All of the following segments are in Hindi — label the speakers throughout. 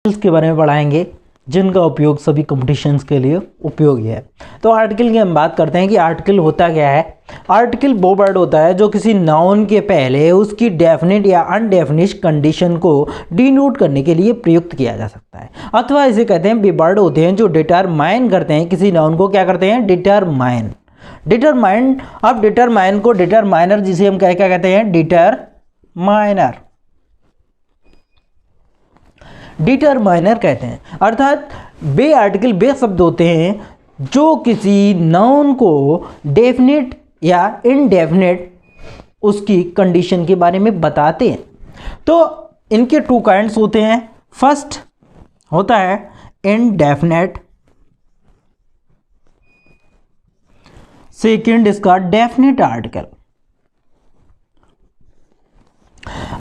Speaker 1: के बारे में पढ़ाएंगे जिनका उपयोग सभी कॉम्पिटिशन्स के लिए उपयोगी है। तो आर्टिकल की हम बात करते हैं कि आर्टिकल होता क्या है। आर्टिकल वो वर्ड होता है जो किसी नाउन के पहले उसकी डेफिनेट या अनडेफिनिट कंडीशन को डिनोट करने के लिए प्रयुक्त किया जा सकता है, अथवा इसे कहते हैं वे वर्ड होते हैं जो डिटरमाइन करते हैं किसी नाउन को। क्या करते हैं? डिटरमाइन। अब डिटरमाइन को डिटरमाइनर जिसे हम क्या कहते हैं? डिटरमाइनर कहते हैं। अर्थात वे आर्टिकल वे शब्द होते हैं जो किसी नाउन को डेफिनेट या इनडेफिनेट उसकी कंडीशन के बारे में बताते हैं। तो इनके टू काइंड्स होते हैं। फर्स्ट होता है इनडेफिनेट, सेकंड इसका डेफिनेट आर्टिकल।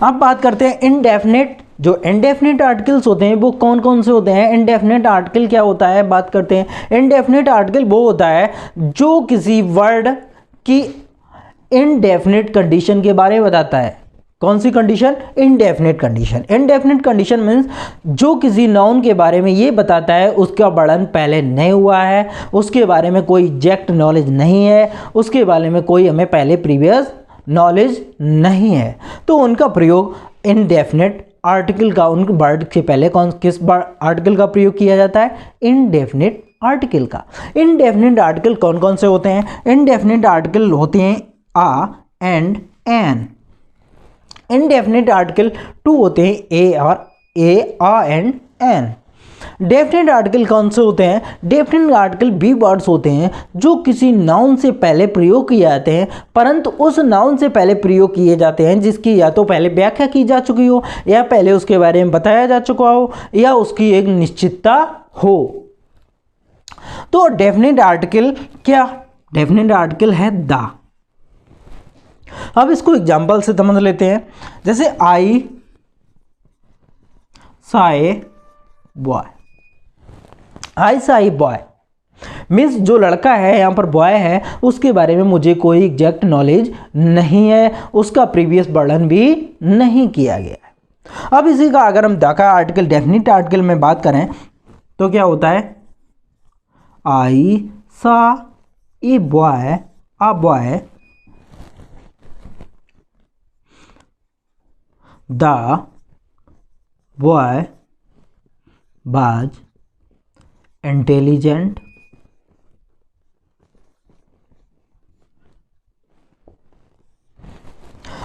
Speaker 1: अब बात करते हैं इनडेफिनेट। जो इनडेफिनेट आर्टिकल्स होते हैं वो कौन कौन से होते हैं? इनडेफिनेट आर्टिकल क्या होता है? बात करते हैं। इनडेफिनेट आर्टिकल वो होता है जो किसी वर्ड की इनडेफिनेट कंडीशन के बारे में बताता है। कौन सी condition? Indefinite condition. Indefinite condition means जो किसी नाउन के बारे में ये बताता है उसका वर्णन पहले नहीं हुआ है, उसके बारे में कोई एग्जैक्ट नॉलेज नहीं है, उसके बारे में कोई हमें पहले प्रीवियस नॉलेज नहीं है, तो उनका प्रयोग इनडेफिनेट आर्टिकल का, उन वर्ड के पहले किस आर्टिकल का प्रयोग किया जाता है? इनडेफिनेट आर्टिकल का। इनडेफिनेट आर्टिकल कौन कौन से होते हैं? इनडेफिनेट आर्टिकल होते हैं a and an. Indefinite article two होते हैं ए और a, a and an. Definite article कौन से होते हैं? डेफिनेट आर्टिकल भी वर्ड्स होते हैं जो किसी नाउन से पहले प्रयोग किए जाते हैं, परंतु उस नाउन से पहले प्रयोग किए जाते हैं जिसकी या तो पहले व्याख्या की जा चुकी हो, या पहले उसके बारे में बताया जा चुका हो, या उसकी एक निश्चितता हो। तो डेफिनेट आर्टिकल क्या? डेफिनेट आर्टिकल है द। अब इसको एग्जाम्पल से समझ लेते हैं। जैसे आई साए बॉय। आई साई बॉय मीन्स जो लड़का है, यहाँ पर बॉय है, उसके बारे में मुझे कोई एग्जैक्ट नॉलेज नहीं है, उसका प्रीवियस वर्णन भी नहीं किया गया है। अब इसी का अगर हम द का आर्टिकल डेफिनेट आर्टिकल में बात करें तो क्या होता है? आई सा a boy, uh boy, the boy was intelligent,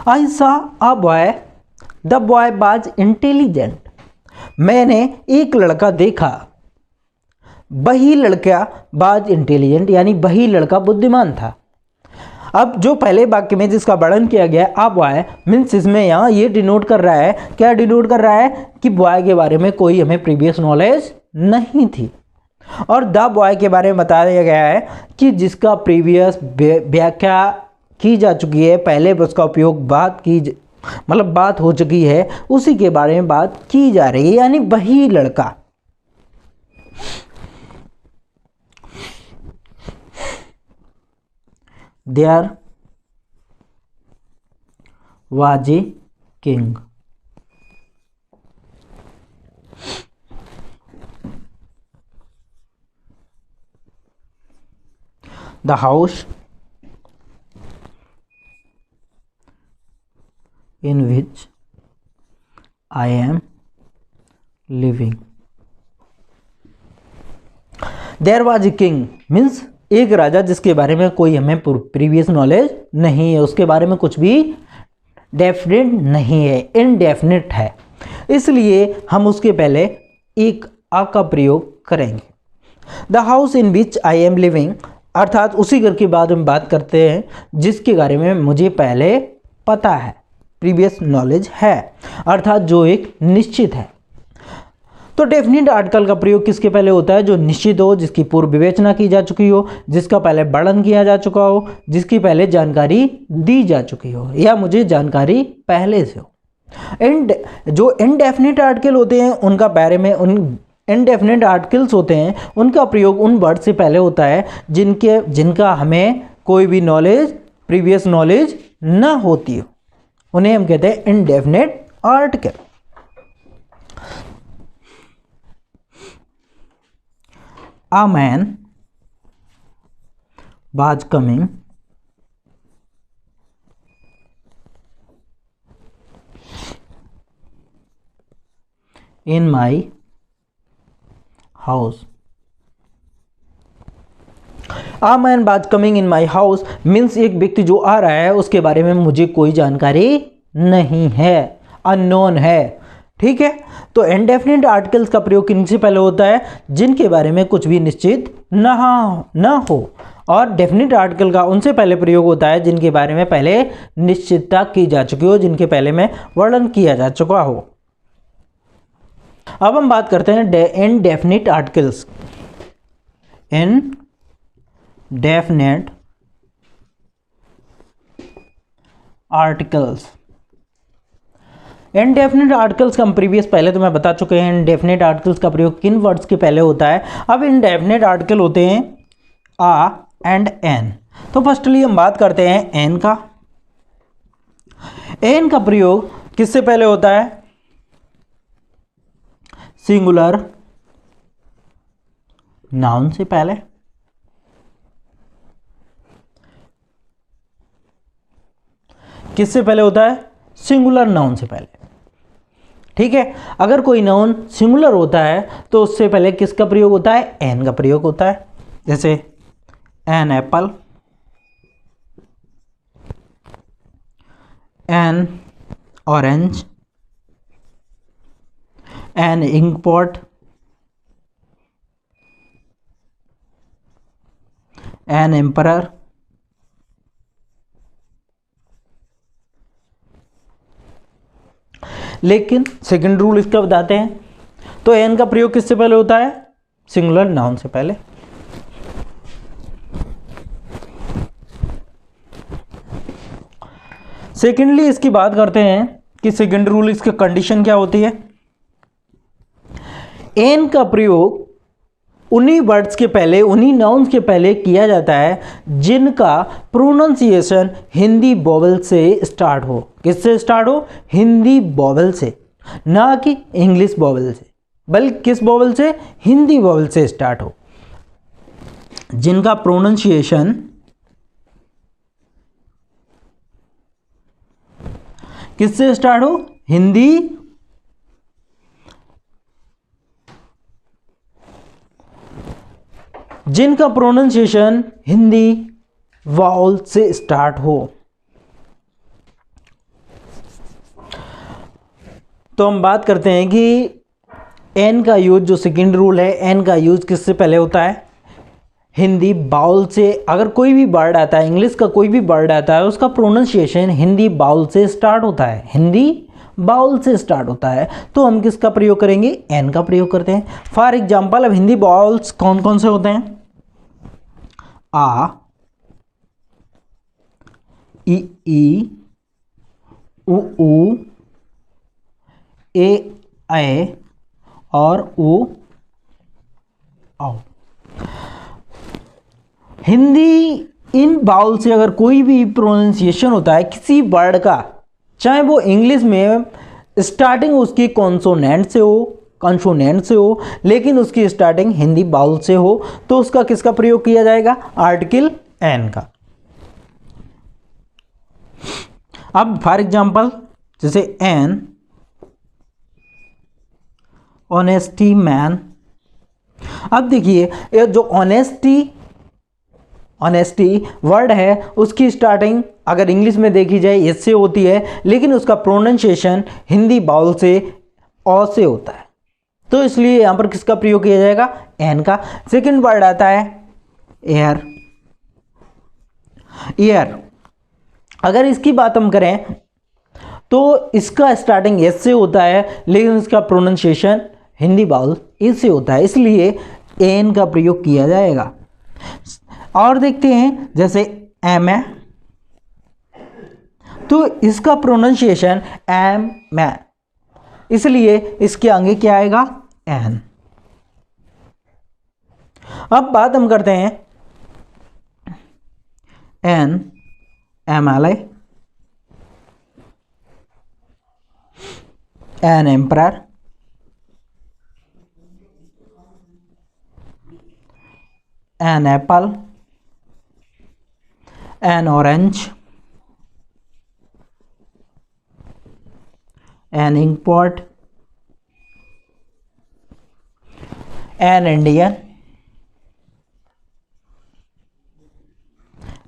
Speaker 1: I saw a boy, the boy was intelligent। मैंने एक लड़का देखा, वही लड़का was intelligent यानी वही लड़का बुद्धिमान था। अब जो पहले वाक्य में जिसका वर्णन किया गया आ बॉय मीन्स इसमें यहाँ ये डिनोट कर रहा है, क्या डिनोट कर रहा है? कि बॉय के बारे में कोई हमें प्रीवियस नॉलेज नहीं थी, और द बॉय के बारे में बताया गया है कि जिसका प्रीवियस व्याख्या की जा चुकी है, पहले उसका उपयोग बात हो चुकी है, उसी के बारे में बात की जा रही है, यानी वही लड़का। There was a king. The house in which I am living. There was a king means एक राजा जिसके बारे में कोई हमें प्रीवियस नॉलेज नहीं है, उसके बारे में कुछ भी डेफिनेट नहीं है, इनडेफिनेट है, इसलिए हम उसके पहले एक आ का प्रयोग करेंगे। The house in which I am living, अर्थात उसी घर के बाद हम बात करते हैं जिसके बारे में मुझे पहले पता है, प्रीवियस नॉलेज है, अर्थात जो एक निश्चित है। तो डेफिनेट आर्टिकल का प्रयोग किसके पहले होता है? जो निश्चित हो, जिसकी पूर्व विवेचना की जा चुकी हो, जिसका पहले वर्णन किया जा चुका हो, जिसकी पहले जानकारी दी जा चुकी हो, या मुझे जानकारी पहले से हो। जो इनडेफिनेट आर्टिकल होते हैं उनका बारे में, उन इनडेफिनेट आर्टिकल्स होते हैं उनका प्रयोग उन वर्ड से पहले होता है जिनका हमें कोई भी नॉलेज, प्रीवियस नॉलेज ना होती हो, उन्हें हम कहते हैं indefinite article. A man was coming in my house. A man was coming in my house means एक व्यक्ति जो आ रहा है उसके बारे में मुझे कोई जानकारी नहीं है, अननोन है। ठीक है, तो इंडेफिनिट आर्टिकल्स का प्रयोग किनसे पहले होता है? जिनके बारे में कुछ भी निश्चित ना हो। और डेफिनिट आर्टिकल का उनसे पहले प्रयोग होता है जिनके बारे में पहले निश्चितता की जा चुकी हो, जिनके पहले में वर्णन किया जा चुका हो। अब हम बात करते हैं indefinite articles. Indefinite articles, indefinite articles का हम प्रीवियस पहले तो मैं बता चुके हैं इनडेफिनिट आर्टिकल्स का प्रयोग किन वर्ड्स के पहले होता है। अब इनडेफिनिट आर्टिकल होते हैं आ एंड एन। तो फर्स्टली हम बात करते हैं एन का। एन का प्रयोग किससे पहले होता है? सिंगुलर नाउन से पहले। किससे पहले होता है? सिंगुलर नाउन से पहले। ठीक है, अगर कोई नाउन सिंगुलर होता है तो उससे पहले किसका प्रयोग होता है? एन का प्रयोग होता है। जैसे an apple, an orange, an ink pot, an emperor, लेकिन सेकंड रूल इसका बताते हैं। तो एन का प्रयोग किससे पहले होता है? सिंगुलर नाउन से पहले। सेकेंडली इसकी बात करते हैं कि सेकंड रूल इसकी कंडीशन क्या होती है। एन का प्रयोग उन्हीं वर्ड्स के पहले, उन्हीं नाउन्स के पहले किया जाता है जिनका प्रोनाउंसिएशन हिंदी वोवेल से स्टार्ट हो। किससे स्टार्ट हो? हिंदी वोवेल से, ना कि इंग्लिश वोवेल से, बल्कि किस वोवेल से? हिंदी वोवेल से स्टार्ट हो, जिनका प्रोनाउंसिएशन किससे स्टार्ट हो? हिंदी जिनका प्रोनाउंसिएशन हिंदी वाउल से स्टार्ट हो। तो हम बात करते हैं कि एन का यूज, जो सेकंड रूल है, एन का यूज किससे पहले होता है? हिंदी बाउल से। अगर कोई भी वर्ड आता है, इंग्लिश का कोई भी वर्ड आता है, उसका प्रोनाउंसिएशन हिंदी बाउल से स्टार्ट होता है, हिंदी बाउल से स्टार्ट होता है, तो हम किसका प्रयोग करेंगे? एन का प्रयोग करते हैं। फॉर एग्जाम्पल, अब हिंदी बाउल्स कौन कौन से होते हैं? आ, ई, उ, ए और ओ, औ। हिंदी इन बाउल से अगर कोई भी प्रोनाउंसिएशन होता है किसी वर्ड का, चाहे वो इंग्लिश में स्टार्टिंग उसकी कॉन्सोनेंट से हो, कॉन्सोनेंट से हो, लेकिन उसकी स्टार्टिंग हिंदी बाउल से हो, तो उसका किसका प्रयोग किया जाएगा? आर्टिकल एन का। अब फॉर एग्जांपल, जैसे एन ऑनेस्टी मैन। अब देखिए, ये जो ऑनेस्टी वर्ड है उसकी स्टार्टिंग अगर इंग्लिश में देखी जाए एस से होती है, लेकिन उसका प्रोनाउंसिएशन हिंदी बाउल से ओ से होता है, तो इसलिए यहां पर किसका प्रयोग किया जाएगा? एन का। सेकंड वर्ड आता है एयर। एयर, अगर इसकी बात हम करें तो इसका स्टार्टिंग एस से होता है, लेकिन इसका प्रोनाउंसिएशन हिंदी बाउल ए से होता है, इसलिए एन का प्रयोग किया जाएगा। और देखते हैं, जैसे एम है, तो इसका प्रोनाउंसिएशन एम मैं, इसलिए इसके आगे क्या आएगा? एन। अब बात हम करते हैं an M L I, an emperor, an apple, an orange, an ink pot, an Indian,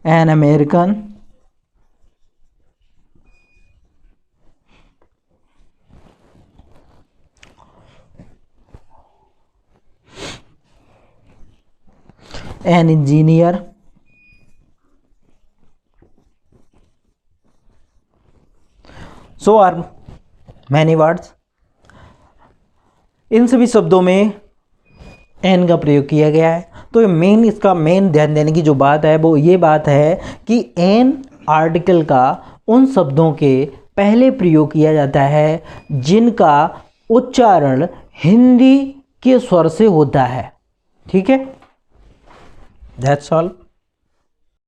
Speaker 1: an American, an engineer, so are many words. इन सभी शब्दों में एन का प्रयोग किया गया है। तो मेन इसका मेन ध्यान देने की जो बात है वो ये बात है कि एन आर्टिकल का उन शब्दों के पहले प्रयोग किया जाता है जिनका उच्चारण हिंदी के स्वर से होता है। ठीक है, दैट्स ऑल।